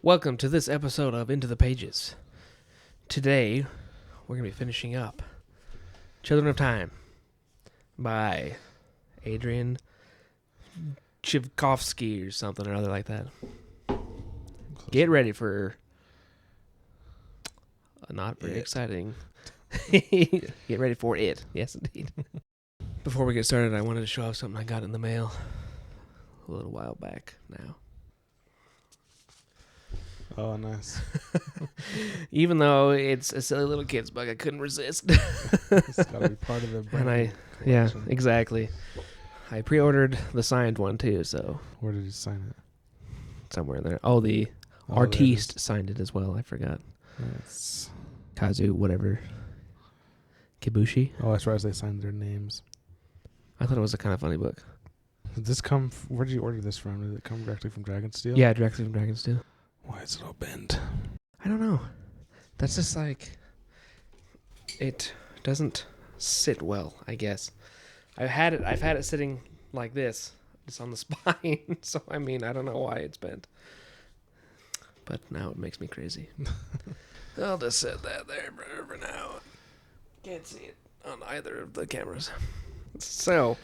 Welcome to this episode of Into the Pages. Today, we're going to be finishing up Children of Time by Adrian Chivkovsky or something or other like that. Get ready for a not very exciting. Get ready for it. Yes, indeed. Before we get started, I wanted to show off something I got in the mail a little while back now. Oh, nice. Even though it's a silly little kid's book, I couldn't resist. It's got to be part of the brand. Yeah, exactly. I pre-ordered the signed one too, so. Where did you sign it? Somewhere in there. Oh, the artiste signed it as well. I forgot. Yes. Kazu, whatever. Kibushi. Oh, that's right. They signed their names. I thought it was a kind of funny book. Did this come? Where did you order this from? Did it come directly from Dragonsteel? Yeah, directly from Dragonsteel. Why is it all bent? I don't know. That's just like, it doesn't sit well, I guess. I've had it sitting like this, just on the spine. So I mean, I don't know why it's bent, but now it makes me crazy. I'll just set that there for now. Can't see it on either of the cameras. So,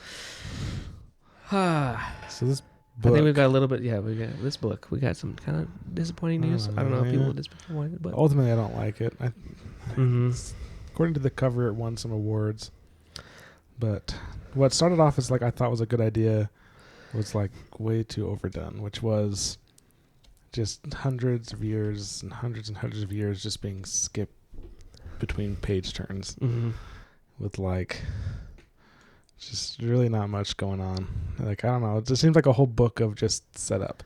So this book. I think we've got a little bit. Yeah, we got this book. We got some kind of disappointing news. I don't know if people will disappoint it, but ultimately, I don't like it. Mm-hmm. According to the cover, it won some awards. But what started off as like I thought was a good idea was like way too overdone, which was just hundreds of years and hundreds of years just being skipped between page turns with like just really not much going on. Like, I don't know. It just seems like a whole book of just setup.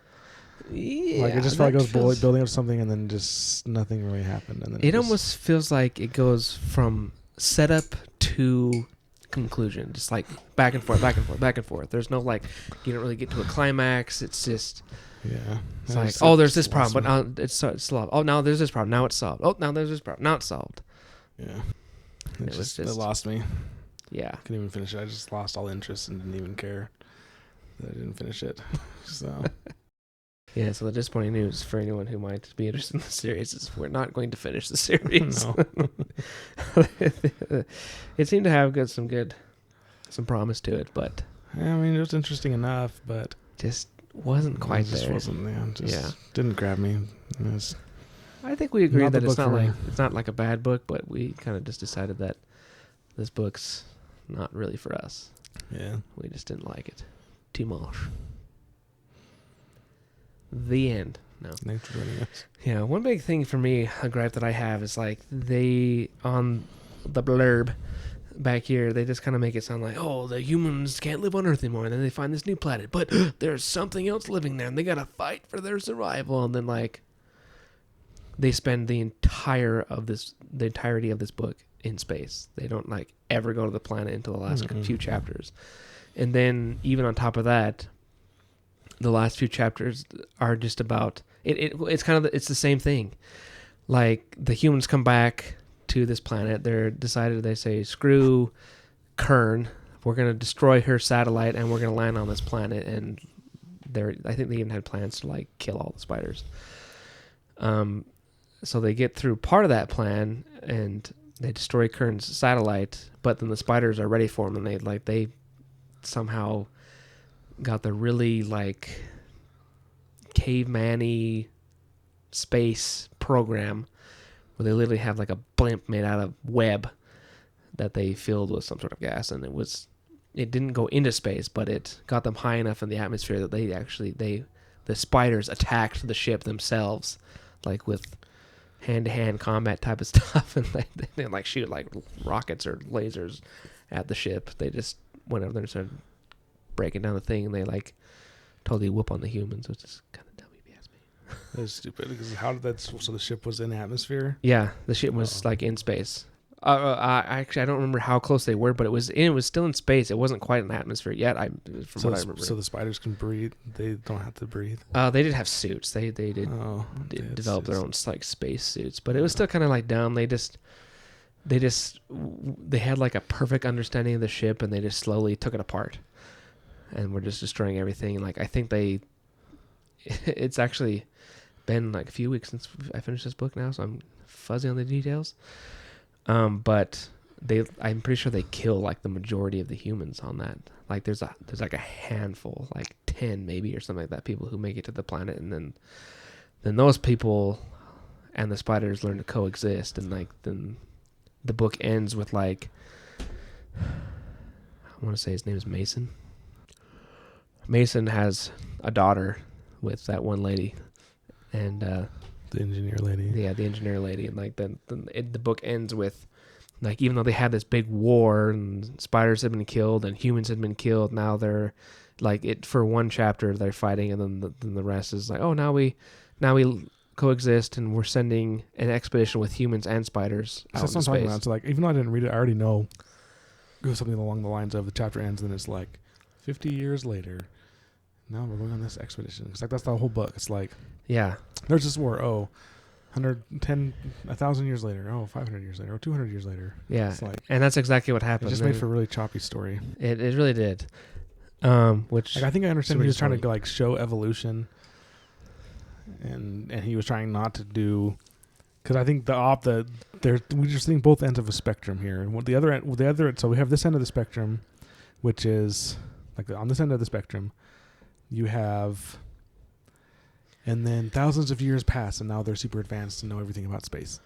Yeah, like, it just felt like it was building up something and then just nothing really happened. And then it almost feels like it goes from setup to conclusion. Just like back and forth, back and forth, back and forth. There's no like, you don't really get to a climax. It's just, it's like, oh, there's this problem, but now it's solved. Oh, now there's this problem. Now it's solved. Oh, now there's this problem. Now it's solved. Yeah. It lost me. Yeah. Couldn't even finish it. I just lost all interest and didn't even care that I didn't finish it. So. Yeah, so the disappointing news for anyone who might be interested in the series is we're not going to finish the series. No. It seemed to have some promise to it, but I mean, it was interesting enough, but just wasn't quite there. Didn't grab me. I think we agreed that it's not like a bad book, but we kind of just decided that this book's not really for us. Yeah. We just didn't like it too much. The end. No. Thanks for joining us. Yeah, one big thing for me, a gripe that I have is like they, on the blurb back here, they just kind of make it sound like, oh, the humans can't live on Earth anymore, and then they find this new planet, but there's something else living there, and they gotta fight for their survival, and then like they spend the entirety of this book in space. They don't like ever go to the planet until the last few chapters, and then even on top of that, the last few chapters are just about it's kind of it's the same thing. Like the humans come back to this planet, they say screw Kern, we're gonna destroy her satellite and we're gonna land on this planet, and I think they even had plans to like kill all the spiders. So they get through part of that plan and they destroy Kern's satellite, but then the spiders are ready for them, and they somehow got the really like caveman-y space program where they literally have like a blimp made out of web that they filled with some sort of gas, and it didn't go into space, but it got them high enough in the atmosphere that the spiders attacked the ship themselves, like with hand-to-hand combat type of stuff, and they didn't like shoot like rockets or lasers at the ship. They just went over there and started breaking down the thing, and they like totally whoop on the humans, which is kind of dumb if you ask me. That's stupid, because how did that, so the ship was in the atmosphere? Yeah, the ship was like in space. Actually, I don't remember how close they were, but it was still in space. It wasn't quite in the atmosphere yet, what I remember. So the spiders can breathe? They don't have to breathe? They did have suits. They did develop their own like space suits, but it was still kind of like dumb. They had like a perfect understanding of the ship, and they just slowly took it apart, and were just destroying everything. Like I think it's actually been like a few weeks since I finished this book now, so I'm fuzzy on the details. But I'm pretty sure they kill like the majority of the humans on that. Like there's like a handful, like 10 maybe or something like that, people who make it to the planet, and then those people and the spiders learn to coexist, and like then the book ends with like, I want to say his name is Mason. Mason has a daughter with that one lady, and the engineer lady. Yeah, the engineer lady, and like the book ends with like, even though they had this big war and spiders had been killed and humans had been killed, now they're like, it for one chapter they're fighting, and then the rest is like, oh, now we coexist, and we're sending an expedition with humans and spiders out That's what into I'm talking space. about. So like, even though I didn't read it, I already know it goes something along the lines of the chapter ends, and it's like 50 years later. Now we're going on this expedition. It's like that's the whole book. It's like, Yeah, there's this war. Oh, 1,000 years later. Oh, 500 years later. Oh, 200 years later. yeah, It's like, and that's exactly what it happened. just made for a really choppy story. It really did. Which Like, I think I understand super he was trying to funny. like show evolution, and he was trying not to do, because I think we just think both ends of a spectrum here. And the other end, so we have this end of the spectrum, which is like on this end of the spectrum, you have, and then thousands of years pass, and now they're super advanced and know everything about space.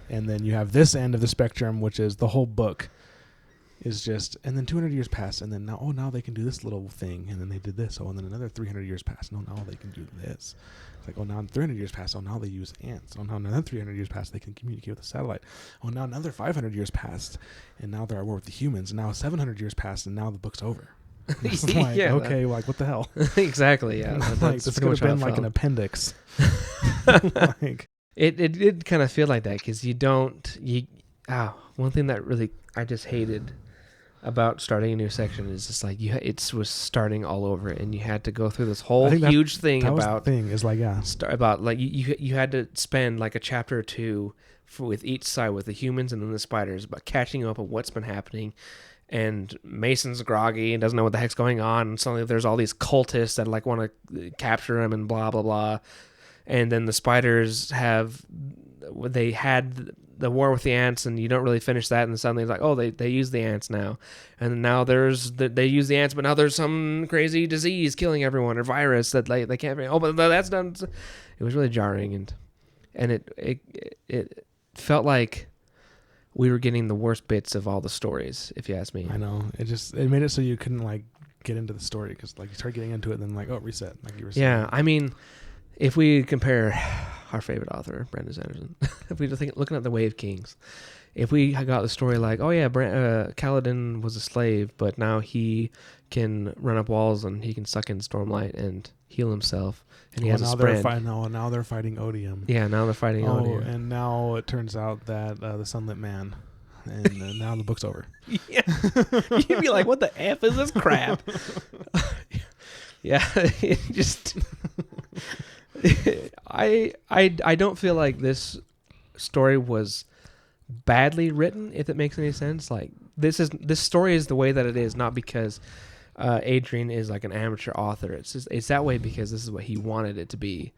And then you have this end of the spectrum, which is the whole book is just, and then 200 years pass, and then now they can do this little thing, and then they did this, and then another 300 years pass, now they can do this. It's like, now 300 years pass, now they use ants. Now another 300 years pass, they can communicate with a satellite. Now another 500 years passed, and now they're at war with the humans. And now 700 years passed, and now the book's over. It's like, Yeah, okay, like, what the hell? exactly, yeah. Like, this could have been like an appendix. Like, It did kind of feel like that, because one thing that really I just hated about starting a new section is just like it was starting all over, and you had to go through this whole huge thing that about was the thing is like, yeah, about like you had to spend like a chapter or two with each side, with the humans and then the spiders, about catching up on what's been happening. And Mason's groggy and doesn't know what the heck's going on, and suddenly there's all these cultists that like want to capture him and blah blah blah. And then the spiders had the war with the ants, and you don't really finish that, and suddenly it's like, oh, they use the ants now, and now they use the ants, but now there's some crazy disease killing everyone, or virus that they can't. Oh, but that's done. It was really jarring, and it felt like we were getting the worst bits of all the stories, if you ask me. I know. It made it so you couldn't like get into the story, because like you start getting into it, and then like, oh, reset, like you were saying. Yeah, I mean, if we compare our favorite author, Brandon Sanderson, if we just looking at the Wave Kings, if we got the story like, oh yeah, Kaladin was a slave, but now he can run up walls and he can suck in Stormlight and heal himself, and he has a sprint. Now they're fighting Odium. Yeah, now they're fighting Odium. And now it turns out that the Sunlit Man, and now the book's over. Yeah, you'd be like, what the F is this crap? Yeah, it just... I don't feel like this story was badly written, if it makes any sense. Like, this story is the way that it is, not because Adrian is like an amateur author. It's that way because this is what he wanted it to be,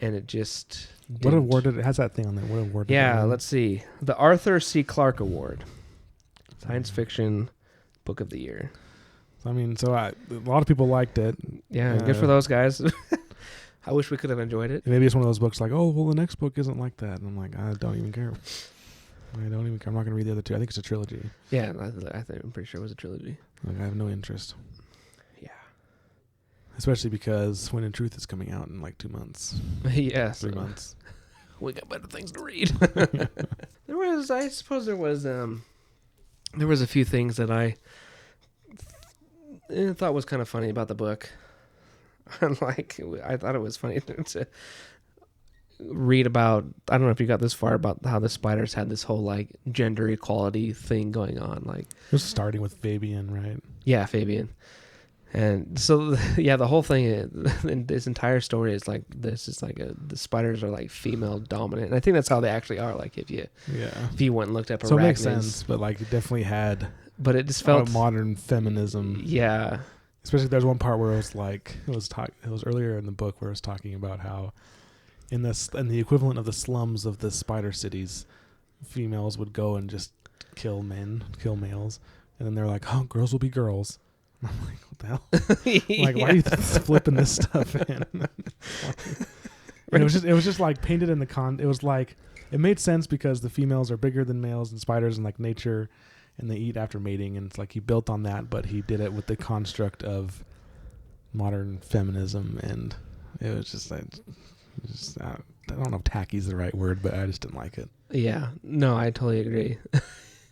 and it just didn't. What award did it? Has that thing on there? What award? Yeah, let's see. The Arthur C. Clarke Award, Science Fiction Book of the Year. I mean, a lot of people liked it. Yeah, good for those guys. I wish we could have enjoyed it. Maybe it's one of those books like, oh, well, the next book isn't like that. And I'm like, I don't even care. I'm not going to read the other two. I think it's a trilogy. Yeah, I'm pretty sure it was a trilogy. Like, I have no interest. Yeah. Especially because When in Truth is coming out in like 2 months. Yeah. 3 months. We got better things to read. I suppose there was a few things that I thought was kind of funny about the book. Like, I thought it was funny to read about, I don't know if you got this far, about how the spiders had this whole like gender equality thing going on. Like, it was starting with Fabian, right? Yeah, Fabian. And so, yeah, the whole thing, this entire story is like, this is like the spiders are like female dominant. And I think that's how they actually are. Like, if you went and looked up arachnids. So it makes sense, but like it definitely had, but it just felt modern feminism. Yeah. Especially there's one part where it was like, it was earlier in the book where it was talking about how in the equivalent of the slums of the spider cities, females would go and just kill males, and then they're like, "Oh, girls will be girls." I'm like, "What the hell?" Like, why are you flipping this stuff in? And it was just like painted in the it was like, it made sense because the females are bigger than males and spiders and like nature, and they eat after mating, and it's like he built on that, but he did it with the construct of modern feminism, and it was just like, I don't know if tacky is the right word, but I just didn't like it. Yeah, no, I totally agree.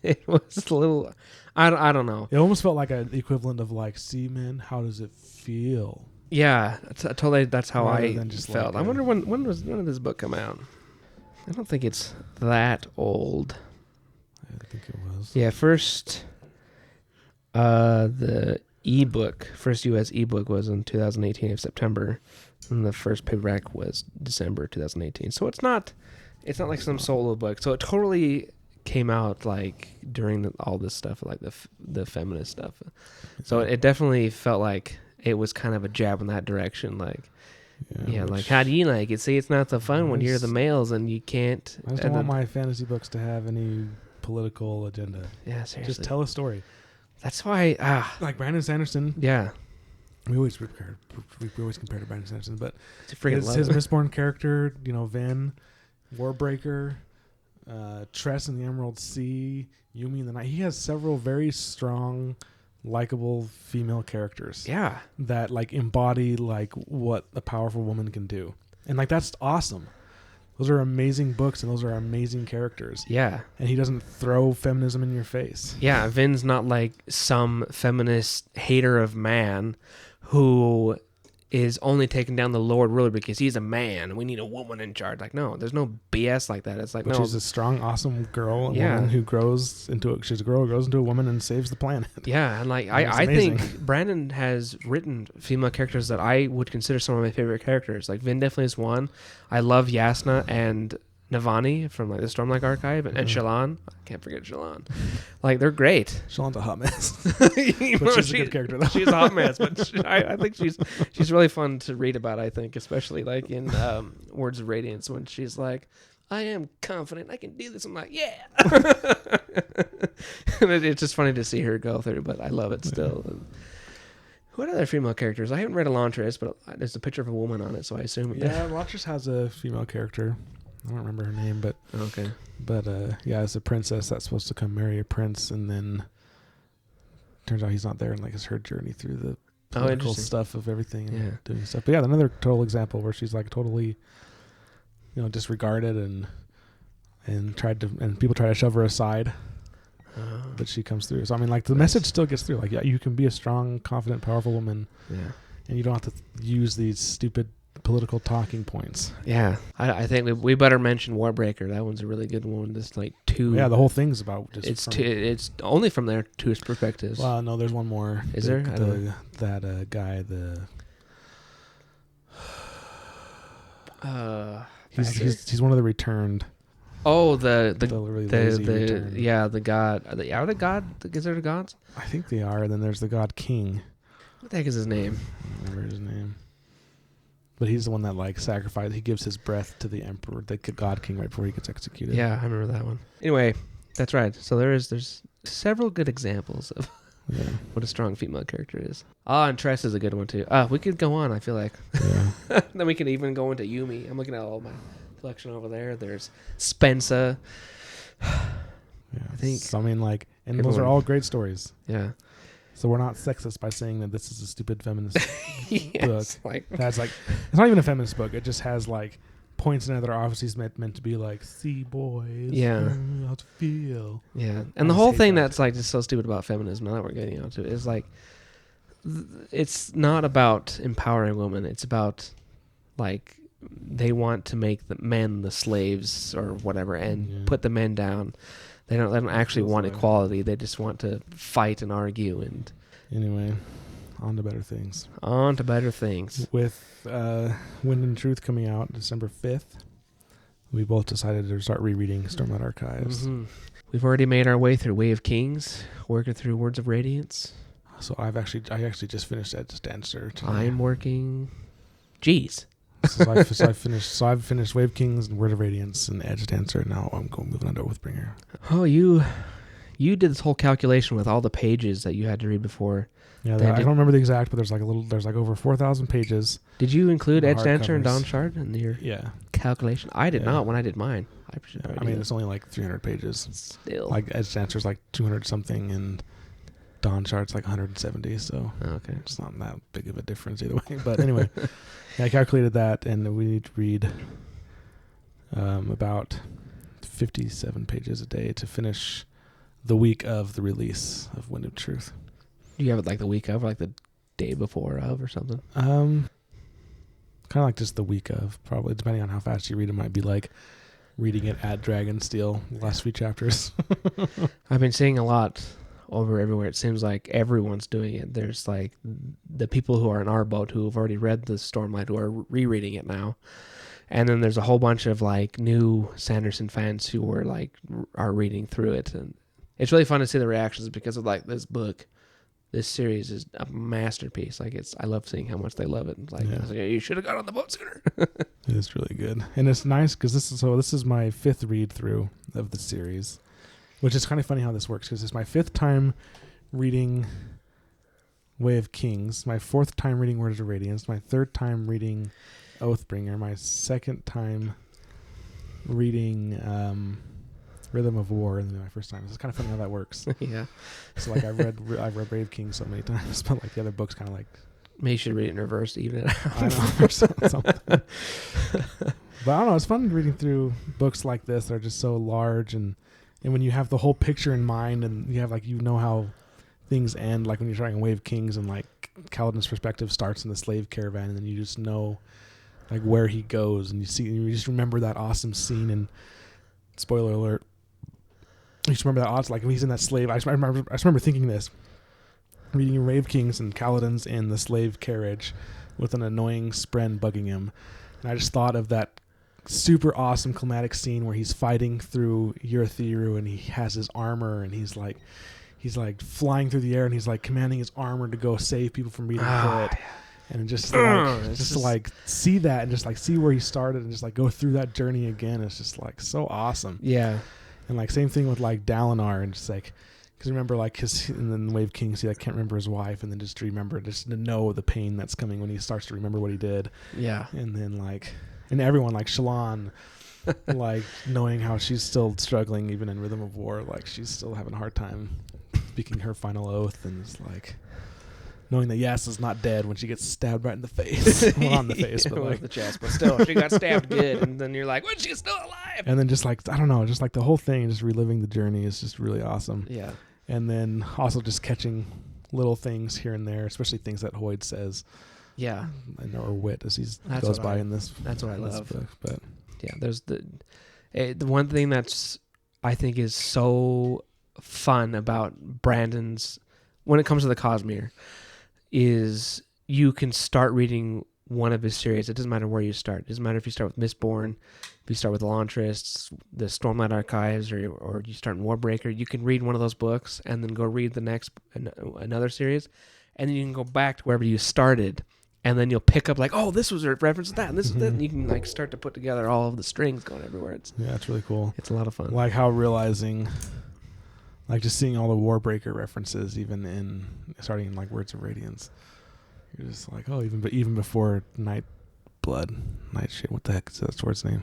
It was a little, I don't know. It almost felt like an equivalent of like, "See, men, how does it feel?" Yeah, totally. That's how Rather I than just felt. like I wonder when did this book come out? I don't think it's that old. I think it was. Yeah, first, the first U.S. ebook was in 2018 of September, and the first paperback was December 2018. So it's not like some solo book. So it totally came out like during all this stuff, like the feminist stuff. So it definitely felt like it was kind of a jab in that direction. Like, yeah, like, how do you like it? See, it's not so fun when you're the males and you can't. I just don't want my fantasy books to have any political agenda. Yeah, seriously. Just tell a story. That's why, like Brandon Sanderson. Yeah. We always compare to Brandon Sanderson, but his Mistborn character, Ven, Warbreaker, Tress in the Emerald Sea, Yumi in the Night. He has several very strong, likable female characters. Yeah. That like embody like what a powerful woman can do, and like that's awesome. Those are amazing books, and those are amazing characters. Yeah. And he doesn't throw feminism in your face. Yeah, Vin's not like some feminist hater of man who is only taking down the Lord ruler because he's a man. We need a woman in charge. Like, no, there's no BS like that. It's like, but no. She's a strong, awesome girl, woman who grows into a woman and saves the planet. Yeah, and like I think Brandon has written female characters that I would consider some of my favorite characters. Like Vin definitely is one. I love Yasna and Navani from like the Stormlight Archive, and Shallan. I can't forget Shallan. Like, they're great. Shallan's a hot mess. But she's a good character though. She's a hot mess, but I think she's really fun to read about. I think, especially like in Words of Radiance, when she's like, "I am confident I can do this." I'm like, yeah. And it's just funny to see her go through, but I love it still. What other female characters? I haven't read Elantris, but there's a picture of a woman on it, so I assume. Yeah, Elantris has a female character. I don't remember her name, but okay. But it's a princess that's supposed to come marry a prince, and then turns out he's not there, and like it's her journey through the political stuff of everything and doing stuff. But yeah, another total example where she's like totally, disregarded and people try to shove her aside, but she comes through. So I mean, like the message still gets through. Like, yeah, you can be a strong, confident, powerful woman, and you don't have to use these stupid political talking points. Yeah, I think we better mention Warbreaker. That one's a really good one. Just like two. Yeah, the whole thing's about just. It's only from their two perspectives. Well, no, there's one more. Is there? That guy. He's one of the returned. Oh, the returned. Yeah, the god. Are the god? Is there the gods? I think they are. And then there's the god king. What the heck is his name? I don't remember his name. But he's the one that like sacrificed. He gives his breath to the emperor, the god king, right before he gets executed. Yeah, I remember that one. Anyway, that's right. So there's several good examples of what a strong female character is. And Tress is a good one too. We could go on. I feel like. Yeah. Then we can even go into Yumi. I'm looking at all my collection over there. There's Spensa. I think. So, I mean, like, and those are all great stories. Yeah. So we're not sexist by saying that this is a stupid feminist yes, book. That's like, it's not even a feminist book. It just has like points in it that are obviously meant to be like, see boys, how to feel. Yeah, and the whole thing that's like just so stupid about feminism. Now that we're getting onto it, is like, it's not about empowering women. It's about like they want to make the men the slaves or whatever and put the men down. They don't actually want equality. They just want to fight and argue. And anyway, on to better things. With Wind and Truth coming out December 5th, we both decided to start rereading Stormlight Archives. Mm-hmm. We've already made our way through Way of Kings, working through Words of Radiance. So I actually just finished that Stancer today. I'm working. Jeez. I've finished Wave Kings and Word of Radiance and Edge Dancer, and now I'm moving on to Oathbringer. Oh, you did this whole calculation with all the pages that you had to read before. Yeah, I don't remember the exact, but there's like over 4,000 pages. Did you include Edge Dancer and covers. Dawn Shard in your calculation? I did not when I did mine. I mean, it's only like 300 pages. Still. Like Edge Dancer's like 200 something, and Dawn Shard's like 170, so okay, it's not that big of a difference either way. But anyway, I calculated that, and we need to read about 57 pages a day to finish the week of the release of Wind of Truth. Do you have it like the week of, or like the day before of, or something? Kind of like just the week of, probably, depending on how fast you read. It might be like reading it at Dragonsteel, the last few chapters. I've been seeing a lot over everywhere. It seems like everyone's doing it. There's like the people who are in our boat who have already read the Stormlight who are rereading it now. And then there's a whole bunch of like new Sanderson fans who were like are reading through it. And it's really fun to see the reactions because of like this book. This series is a masterpiece. Like I love seeing how much they love it. Like, I was like, you should have got on the boat sooner. It is really good, and it's nice because this is my 5th read through of the series, which is kind of funny how this works because it's my 5th time reading Way of Kings, my 4th time reading Words of Radiance, my 3rd time reading Oathbringer, my 2nd time reading Rhythm of War, and then my 1st time. It's kind of funny how that works. Yeah. So like I've read Brave King so many times, but like the other books kind of like. Maybe you should read it in reverse to even it out. I know, or something. But I don't know. It's fun reading through books like this that are just so large, and when you have the whole picture in mind, and you have like how things end, like when you're trying Wave Kings, and like Kaladin's perspective starts in the slave caravan, and then you just know like where he goes, and you just remember that awesome scene. And spoiler alert. You just remember that odds, like when he's in that slave. I just remember thinking this, reading Rave Kings and Kaladin's in the slave carriage with an annoying spren bugging him, and I just thought of that super awesome climatic scene where he's fighting through Urithiru and he has his armor and he's like flying through the air and he's like commanding his armor to go save people from being hit. And just like see that and just like see where he started and just like go through that journey again. It's just like so awesome. Yeah. And like same thing with like Dalinar and just like, because remember like and then Wave King, see, I can't remember his wife, and then just to know the pain that's coming when he starts to remember what he did. Yeah. And then like, and everyone like Shallan, like knowing how she's still struggling even in Rhythm of War, like she's still having a hard time speaking her final oath, and it's like knowing that Yas is not dead when she gets stabbed right in the face. Well, on the face, but like the chest, but still, she got stabbed good, and then you're like, "When she's still alive?" And then just like I don't know, just like the whole thing, just reliving the journey is just really awesome. Yeah. And then also just catching little things here and there, especially things that Hoyd says. Yeah. Or Wit as he goes by in this. That's what I love. Book, but yeah, there's the one thing that's I think is so fun about Brandon's when it comes to the Cosmere is you can start reading one of his series. It doesn't matter where you start. It doesn't matter if you start with Mistborn, if you start with Elantris, the Stormlight Archives, or you start in Warbreaker. You can read one of those books and then go read the next another series, and then you can go back to wherever you started, and then you'll pick up like, oh, this was a reference to that, and this is that, and you can like start to put together all of the strings going everywhere. It's really cool. It's a lot of fun. Like how realizing, like just seeing all the Warbreaker references, even in starting in like Words of Radiance. You're just like, oh, even before Nightshade. What the heck is that sword's name?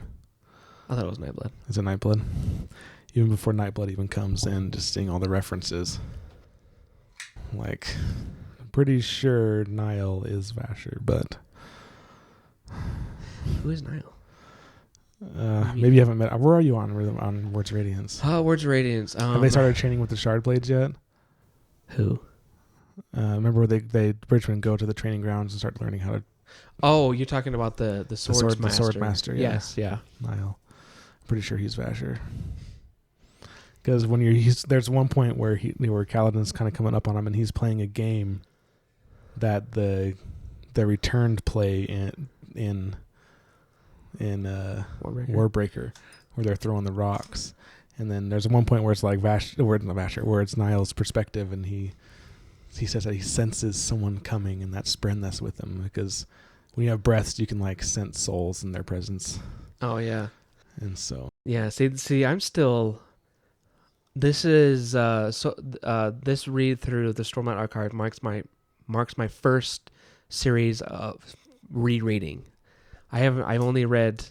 I thought it was Nightblood. Is it Nightblood? Even before Nightblood even comes in, just seeing all the references. Like, I'm pretty sure Niall is Vasher, but who is Niall? Maybe you haven't met. Where are you on Words of Radiance? Oh, Words of Radiance. Have they started training with the Shard Blades yet? Who? Remember they Bridgman go to the training grounds and start learning how to. Oh, you're talking about the sword master. The sword master. Yeah. Yes, yeah. Niall. I'm pretty sure he's Vasher. Because when there's one point where Kaladin's kind of coming up on him and he's playing a game that the returned play in Warbreaker, where they're throwing the rocks, and then there's one point where it's like where it's Niall's perspective, and he says that he senses someone coming, and that's Spren that's with him, because when you have breaths, you can like sense souls in their presence. Oh yeah. And so Yeah. See, I'm still. This is this read through the Stormlight Archive marks my first series of rereading. I've only read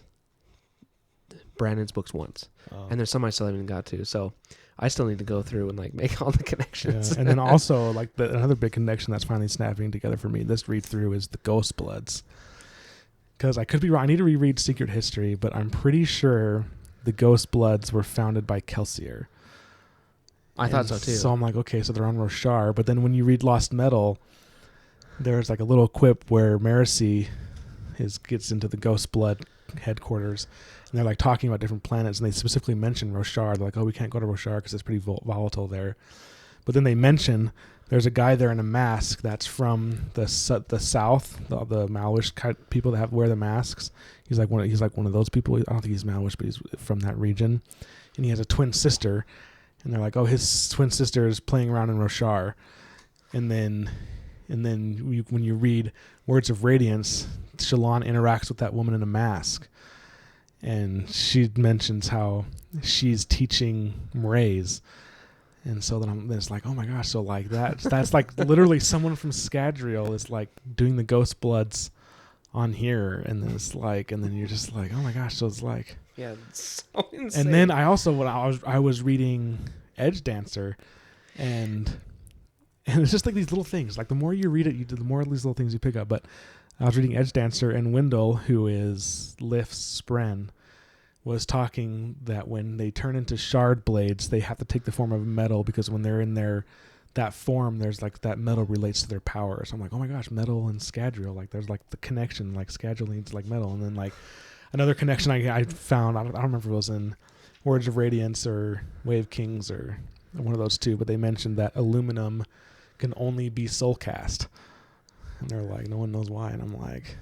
Brandon's books once, and there's some I still haven't got to. So I still need to go through and like make all the connections. Yeah. And then also like another big connection that's finally snapping together for me this read through is the Ghost Bloods. Because I could be wrong. I need to reread Secret History, but I'm pretty sure the Ghost Bloods were founded by Kelsier. I thought so too. So I'm like, okay, so they're on Roshar. But then when you read Lost Metal, there's like a little quip where Marasi gets into the Ghost Blood headquarters, and they're like talking about different planets, and they specifically mention Roshar. They're like, oh, we can't go to Roshar because it's pretty volatile there. But then they mention there's a guy there in a mask that's from the south, the Malwish people that wear the masks. He's like one of those people. I don't think he's Malwish, but he's from that region, and he has a twin sister. And they're like, oh, his twin sister is playing around in Roshar. And then when you read Words of Radiance, Shallan interacts with that woman in a mask. And she mentions how she's teaching Mraize. And so then it's like, oh my gosh, so like that's like literally someone from Scadrial is like doing the Ghost Bloods on here. And then it's like, and then you're just like, oh my gosh, so it's like... Yeah, it's so insane. And then I also when I was reading Edge Dancer, and it's just like these little things. Like the more you read it, the more of these little things you pick up. But I was reading Edge Dancer, and Wendell, who is Lif's Spren, was talking that when they turn into shard blades, they have to take the form of metal because when they're in that form, there's like that metal relates to their power. So I'm like, oh my gosh, metal and Scadrial, like there's like the connection, like Scadrial needs like metal, and then like. Another connection I found, I don't remember if it was in Words of Radiance or Way of Kings or one of those two, but they mentioned that aluminum can only be soul cast. And they're like, no one knows why. And I'm like,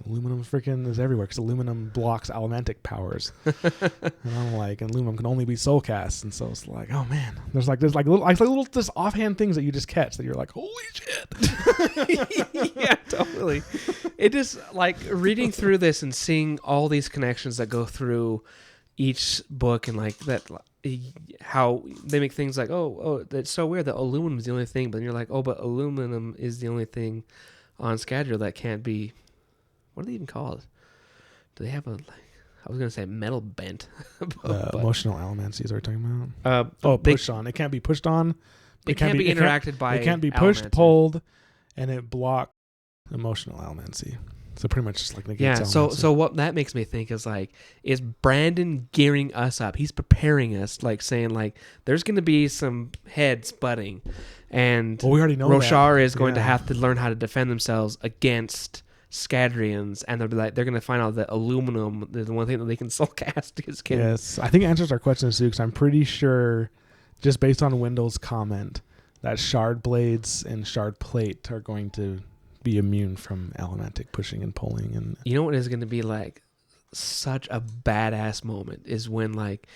aluminum freaking is everywhere because aluminum blocks elementic powers. And I'm like, and aluminum can only be soul cast. And so it's like, oh man, there's little just offhand things that you just catch that you're like, holy shit. Yeah, totally. It just like reading through this and seeing all these connections that go through each book and like that, how they make things like, oh, that's so weird that aluminum is the only thing, but then you're like, oh, but aluminum is the only thing on Scadrial that can't be. What do they even call it? Do they have a? I was gonna say metal bent. But emotional elemencies are you talking about? Push on. It can't be pushed on. It can't be interacted by. It can't be pushed, pulled, and it blocks emotional elemency. So pretty much just like yeah. So what that makes me think is like, is Brandon gearing us up? He's preparing us, like saying like, there's gonna be some heads butting, and we already know Roshar is going to have to learn how to defend themselves against Scadrians, and they're going to find out that aluminum is the one thing that they can soul cast. Yes, I think it answers our question too, because I'm pretty sure, just based on Wendell's comment, that shard blades and shard plate are going to be immune from elementic pushing and pulling. And you know what is going to be like such a badass moment is when like,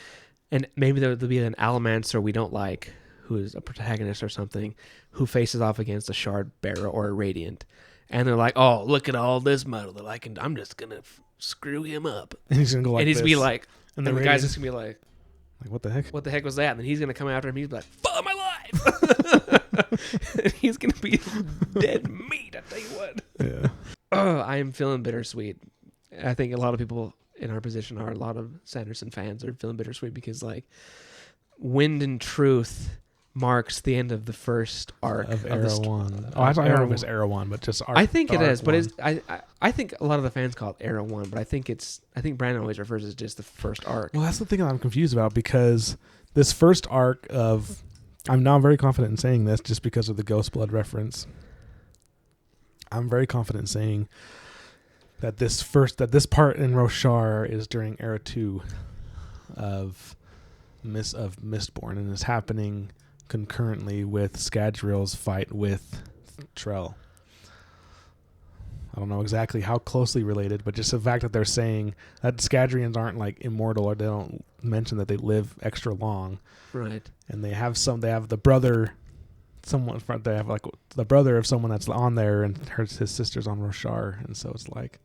and maybe there'll be an Allomancer we don't like, who is a protagonist or something, who faces off against a shard bearer or a radiant. And they're like, oh, look at all this metal. They're like, I'm just going to screw him up. And he's going to go like and he's this. Be like, and the guy's just going to be like, what the heck? What the heck was that? And then he's going to come after him. He's like, fuck my life. And he's going to be dead meat, I tell you what. Yeah. Oh, I am feeling bittersweet. I think a lot of people in our position a lot of Sanderson fans are feeling bittersweet because, like, Wind and Truth marks the end of the first arc of Era 1. I thought Era was Era 1, but just arc. I think it is, but I think a lot of the fans call it Era 1, but I think Brandon always refers to it as just the first arc. Well, that's the thing that I'm confused about, because this first arc of, I'm now very confident in saying this just because of the Ghost Blood reference. I'm very confident in saying that this part in Roshar is during Era 2 of Mistborn, and is happening concurrently with Scadrial's fight with Trell. I don't know exactly how closely related, but just the fact that they're saying that Scadrians aren't like immortal, or they don't mention that they live extra long. Right. And they have the brother someone front. They have like the brother of someone that's on there, and his sister's on Roshar, and so it's like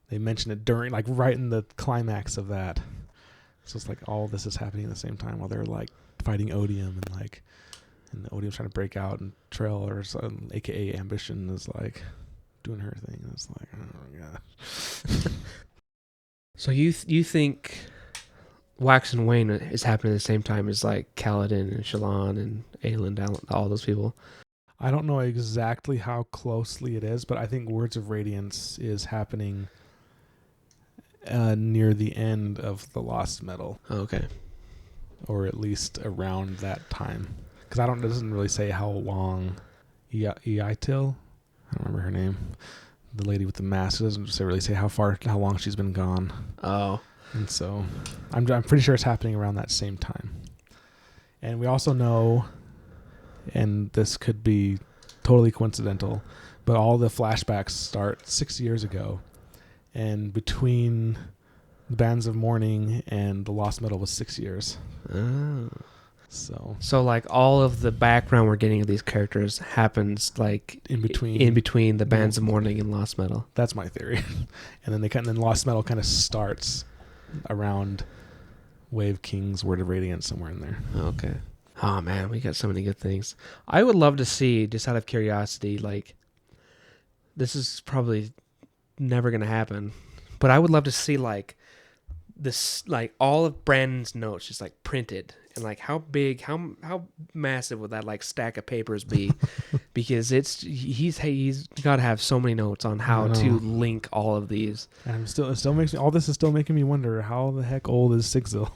they mention it during, like right in the climax of that. So it's like all this is happening at the same time while they're like fighting Odium, and Odium's trying to break out, and Trail, or some, aka Ambition, is like doing her thing. And it's like, oh my god. So you think Wax and Wayne is happening at the same time as like Kaladin and Shallan and Aelin, all those people? I don't know exactly how closely it is, but I think Words of Radiance is happening near the end of the Lost Metal. Oh, okay. Or at least around that time. Because it doesn't really say how long Eitil, I don't remember her name, the lady with the mask, it doesn't really say how long she's been gone. Oh. And so I'm pretty sure it's happening around that same time. And we also know, and this could be totally coincidental, but all the flashbacks start 6 years ago. And between the Bands of Mourning and the Lost Metal was 6 years. Oh. So like all of the background we're getting of these characters happens like in between the Bands of Mourning and Lost Metal. That's my theory. And then Lost Metal kind of starts around Wave King's Word of Radiance, somewhere in there. Okay. Oh man, we got so many good things. I would love to see, just out of curiosity, like, this is probably never gonna happen, but I would love to see like this, like all of Brandon's notes just like printed, and like how big, how massive would that like stack of papers be? Because he's got to have so many notes on how to link all of these. And it still makes me, all this is still making me wonder how the heck old is Sigzil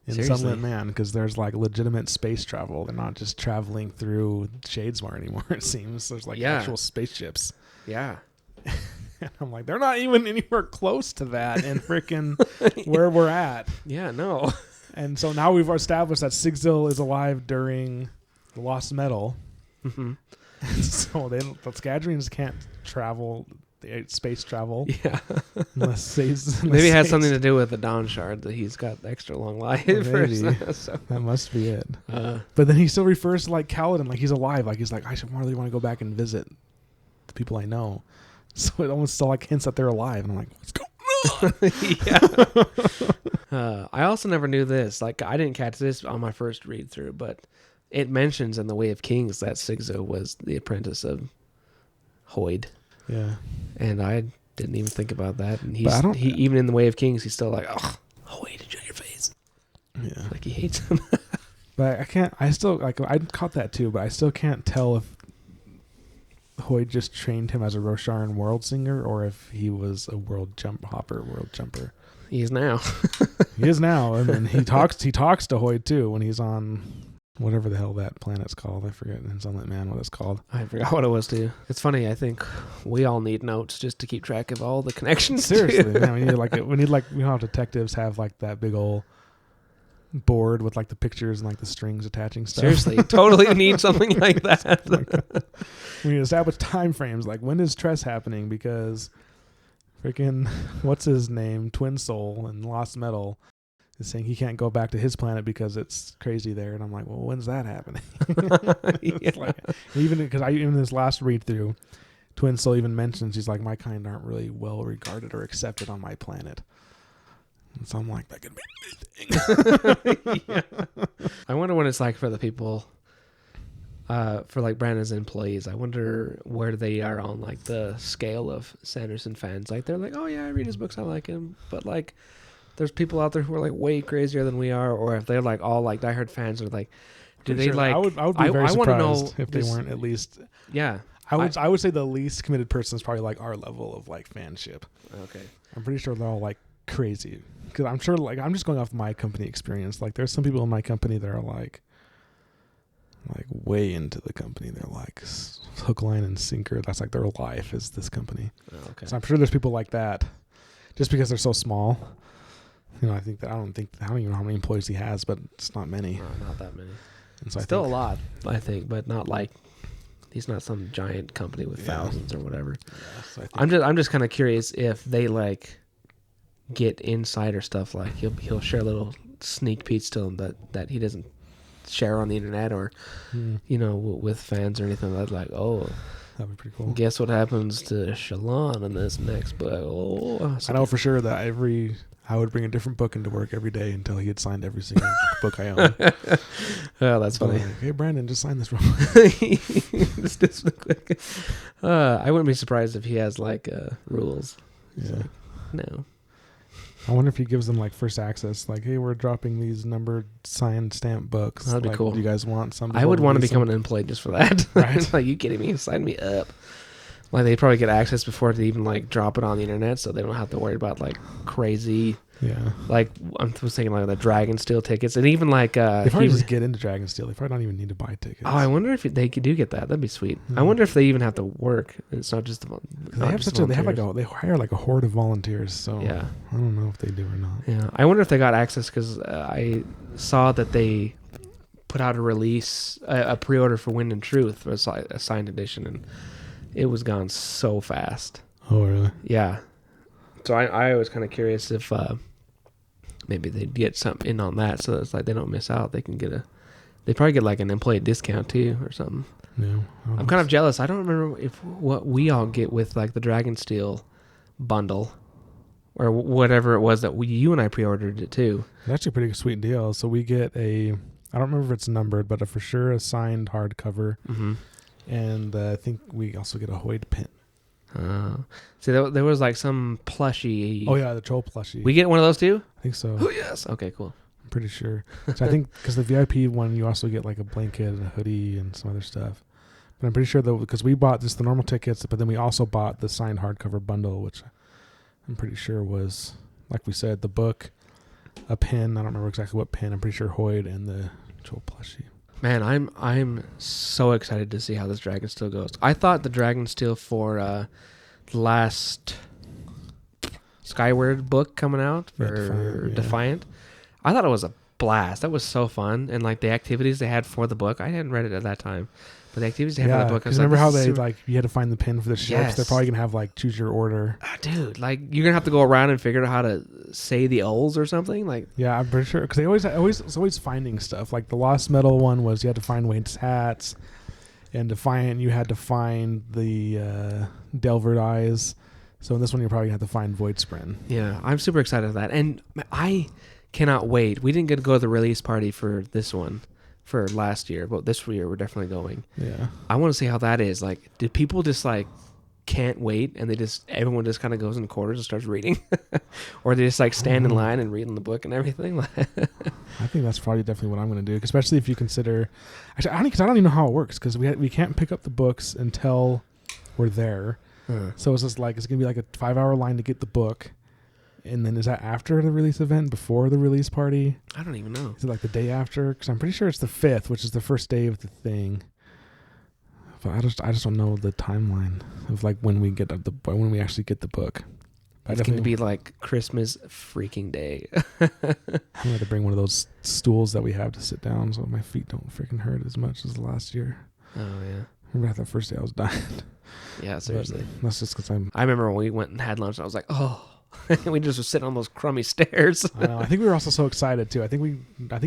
in Sunlit Man, because there's like legitimate space travel. They're not just traveling through Shadesmar anymore. It seems there's like actual spaceships. Yeah. And I'm like, they're not even anywhere close to that in freaking where we're at. Yeah, no. And so now we've established that Sigzil is alive during the Lost Metal. Mm-hmm. So the Scadrians can't travel, space travel. Yeah. Maybe it has something to do with the Dawn Shard, that he's got extra long life. Maybe. So. That must be it. But then he still refers to like Kaladin, like he's alive. Like he's like, I should really want to go back and visit the people I know. So it almost still like hints that they're alive. And I'm like, what's going on? Yeah. I also never knew this. Like, I didn't catch this on my first read through, but it mentions in the Way of Kings that Sigzil was the apprentice of Hoid. Yeah. And I didn't even think about that. And he even in the Way of Kings, he's still like, oh, Hoid, enjoy your face. Yeah. Like he hates him. But I caught that too, but I still can't tell if Hoid just trained him as a Rosharan world singer, or if he was a world jumper. He is now. He is now, and then he talks to Hoid too when he's on whatever the hell that planet's called. I forget in Sunlit Man what it's called. I forgot what it was too. It's funny. I think we all need notes just to keep track of all the connections. Seriously, man, we need how detectives have like that big old board with like the pictures and like the strings attaching stuff. Seriously, totally need something like that. We need to establish time frames, like when is Tress happening, because freaking what's his name, Twin Soul and Lost Metal is saying he can't go back to his planet because it's crazy there, and I'm like, well, when's that happening? Like, even in this last read through, Twin Soul even mentions, he's like, my kind aren't really well regarded or accepted on my planet. And so I'm like, that could be anything. Yeah. I wonder what it's like for the people, for like Brandon's employees. I wonder where they are on like the scale of Sanderson fans. Like they're like, oh yeah, I read his books, I like him. But like, there's people out there who are like way crazier than we are, or if they're like all like diehard fans, are like, do they like? I would be very surprised if they weren't at least. Yeah. I would say the least committed person is probably like our level of like fanship. Okay. I'm pretty sure they're all like crazy, because I'm sure, like, I'm just going off my company experience. Like there's some people in my company that are like way into the company. They're like hook, line, and sinker. That's like their life is this company. Oh, okay. So I'm sure there's people like that, just because they're so small. You know, I don't even know how many employees he has, but it's not many. No, not that many. And so Still a lot, I think, but not like he's not some giant company with thousands or whatever. Yeah, so I'm just kind of curious if they like get insider stuff, like he'll share little sneak peeks to him that he doesn't share on the internet or, with fans or anything. That's like, oh, that'd be pretty cool. Guess what happens to Shalon in this next book? Oh, I know for sure that I would bring a different book into work every day until he had signed every single book I own. Oh, that's funny. Like, hey, Brandon, just sign this wrong. I wouldn't be surprised if he has like rules. Yeah. Like, no. I wonder if he gives them like first access. Like, hey, we're dropping these numbered signed stamp books. That'd be cool. Do you guys want some? I would want to become an employee just for that. Right? Like, you kidding me? Sign me up. Like, they probably get access before they even like drop it on the internet, so they don't have to worry about like crazy. Yeah. Like, I was thinking like the Dragonsteel tickets, and even like they probably just get into Dragonsteel. They probably don't even need to buy tickets. Oh, I wonder if they do get that. That'd be sweet. I wonder if they even have to work. It's not just they hire like a horde of volunteers. So yeah, I don't know if they do or not. Yeah, I wonder if they got access because I saw that they put out a release, a pre-order for Wind and Truth, a signed edition, and it was gone so fast. Oh, really? Yeah. So I was kind of curious if maybe they'd get something in on that, so it's like they don't miss out. They probably get like an employee discount too or something. Yeah. I'm kind of jealous. I don't remember what we all get with like the Dragonsteel bundle or whatever it was that you and I pre-ordered it too. It's actually a pretty sweet deal. So we get I don't remember if it's numbered, but for sure a signed hardcover. Mm-hmm. And I think we also get a Hoyd pin. See, there was like some plushie. Oh, yeah, the troll plushie. We get one of those too? I think so. Oh, yes. Okay, cool. I'm pretty sure. So I think because the VIP one, you also get like a blanket and a hoodie and some other stuff. But I'm pretty sure, though, because we bought just the normal tickets, but then we also bought the signed hardcover bundle, which I'm pretty sure was, like we said, the book, a pin. I don't remember exactly what pin. I'm pretty sure Hoyd and the troll plushie. Man, I'm so excited to see how this Dragonsteel goes. I thought the Dragonsteel for the last Skyward book coming out for Defiant, I thought it was a blast. That was so fun, and like the activities they had for the book, I hadn't read it at that time, but the activities they had for the book, I was remember like, how they like you had to find the pin for the ships? Yes. They're probably gonna have like choose your order. Dude, like you're gonna have to go around and figure out how to say the O's or something. Like, yeah, I'm pretty sure because it's always finding stuff. Like the Lost Metal one was you had to find Wayne's hats, and Defiant you had to find the Delvert eyes. So in this one, you probably have to find Void Spren. Yeah, I'm super excited for that, and I cannot wait. We didn't get to go to the release party for this one for last year, but this year we're definitely going. Yeah, I want to see how that is. Like, do people just like can't wait and everyone just kind of goes in quarters and starts reading, or they just like stand in line and reading the book and everything? I think that's probably definitely what I'm going to do, especially if you consider. Actually, I don't even know how it works because we can't pick up the books until we're there. So it's just like it's gonna be like a 5-hour line to get the book, and then is that after the release event, before the release party? I don't even know. Is it like the day after? Because I'm pretty sure it's the 5th, which is the first day of the thing. But I just don't know the timeline of like when we when we actually get the book. It's going to be like Christmas freaking day. I'm going to bring one of those stools that we have to sit down so my feet don't freaking hurt as much as last year. Oh yeah. Remember that first day I was dying. Yeah, seriously. But that's just because I remember when we went and had lunch, and I was like, oh. We just were sitting on those crummy stairs. I know. I think we were also so excited too. I think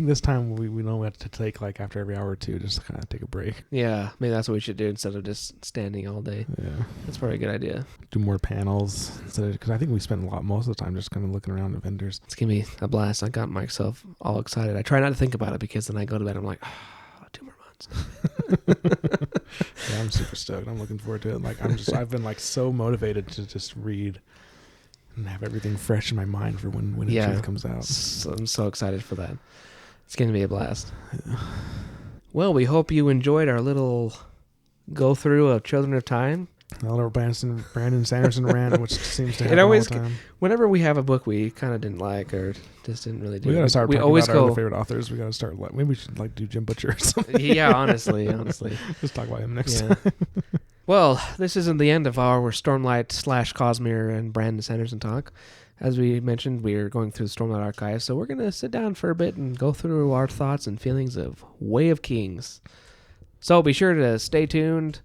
this time we know we have to take like after every hour or two just to kind of take a break. Yeah, maybe that's what we should do instead of just standing all day. Yeah, that's probably a good idea. Do more panels because I think we spend most of the time just kind of looking around at vendors. It's gonna be a blast. I got myself all excited. I try not to think about it because then I go to bed. I'm like, 2 more months. Yeah, I'm super stoked. I'm looking forward to it. Like I've been like so motivated to just read and have everything fresh in my mind for when it comes out. So I'm so excited for that. It's going to be a blast. Yeah. Well, we hope you enjoyed our little go through of Children of Time. A little Brandon Sanderson rant, which seems to happen all the time. Whenever we have a book we kind of didn't like or just didn't really do, we got to start talking about our other favorite authors. We got to start. Maybe we should do Jim Butcher or something. Yeah, honestly. Just talk about him next time. Well, this isn't the end of our Stormlight / Cosmere and Brandon Sanderson talk. As we mentioned, we're going through the Stormlight Archive, so we're going to sit down for a bit and go through our thoughts and feelings of Way of Kings. So be sure to stay tuned,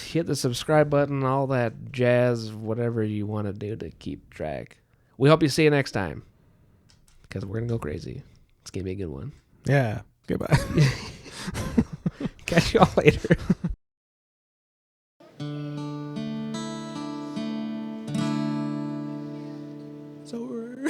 hit the subscribe button, all that jazz, whatever you want to do to keep track. We hope you see you next time, because we're going to go crazy. It's going to be a good one. Yeah. Goodbye. Catch y'all later. It's over.